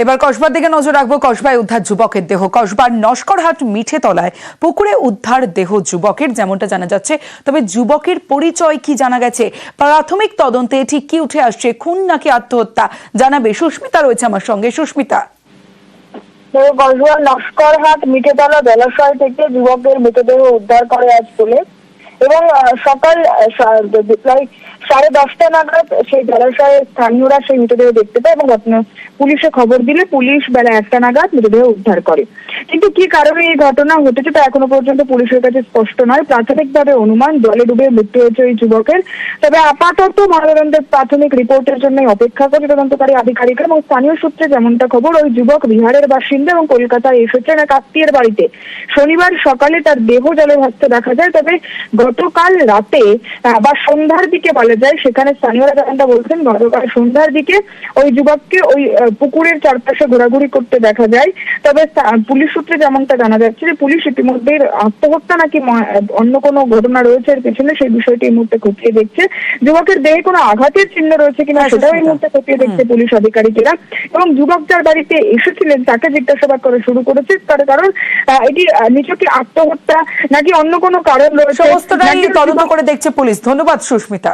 এবার কসবার দিকে নজর রাখবো। কসবায় উদ্ধার যুবকের দেহ। কসবার নস্করহাট মিঠে তলায় পুকুরে উদ্ধার দেহ যুবকের, যেমনটা জানা যাচ্ছে। তবে যুবকের পরিচয় কি জানা গেছে? প্রাথমিক তদন্তে ঠিক কি উঠে আসছে? খুন নাকি আত্মহত্যা জানাবে সুস্মিতা, রয়েছে আমার সঙ্গে। সুস্মিতা, কসবার নস্করহাট মিঠেতলা জলাশয় থেকে যুবকের মৃতদেহ উদ্ধার করে আজ পুলিশ এবং সকাল প্রায় 10:30 নাগাদ সেই জলাশয়ে স্থানীয়রা সেই মৃতদেহ দেখতে পায় এবং পুলিশে খবর দিলে পুলিশ বেলা 1টা নাগাদ মৃতদেহ উদ্ধার করে। কিন্তু কি কারণে এই ঘটনা ঘটেছে তা এখনো পর্যন্ত পুলিশের কাছে স্পষ্ট নয়। প্রাথমিকভাবে অনুমান জলে ডুবে মৃত্যু হয়েছে ওই যুবকের। তবে আপাতত ময়নাতদন্তের প্রাথমিক রিপোর্টের জন্য অপেক্ষা করে তদন্তকারী আধিকারিকরা এবং স্থানীয় সূত্রে যেমনটা খবর, ওই যুবক বিহারের বাসিন্দা এবং কলকাতায় এসেছেন এক আত্মীয়ের বাড়িতে। শনিবার সকালে তার দেহ জলে ভাসতে দেখা যায়। তবে গতকাল রাতে বা সন্ধ্যার দিকে বলা যায়, সেখানে স্থানীয়রা যেমনটা বলছেন, গতকাল সন্ধ্যার দিকে ওই যুবককে ওই পুকুরের চারপাশে ঘোরাঘুরি করতে দেখা যায়। তবে পুলিশ সূত্রে যেমনটা জানা যাচ্ছে যে পুলিশ ইতিমধ্যে আত্মহত্যা নাকি অন্য কোনো ঘটনা রয়েছে এর পেছনে, সেই বিষয়টি এই মুহূর্তে খতিয়ে দেখছে। যুবকের দেহে কোনো আঘাতের চিহ্ন রয়েছে কিনা সেটাও এই মুহূর্তে খতিয়ে দেখছে পুলিশ আধিকারিকেরা। এবং যুবক যার বাড়িতে এসেছিলেন তাকে জিজ্ঞাসাবাদ করা শুরু করেছে, তার কারণ এটি নিছকই আত্মহত্যা নাকি অন্য কোনো কারণ রয়েছে সমস্তটাই তদন্ত করে দেখছে পুলিশ। ধন্যবাদ সুস্মিতা।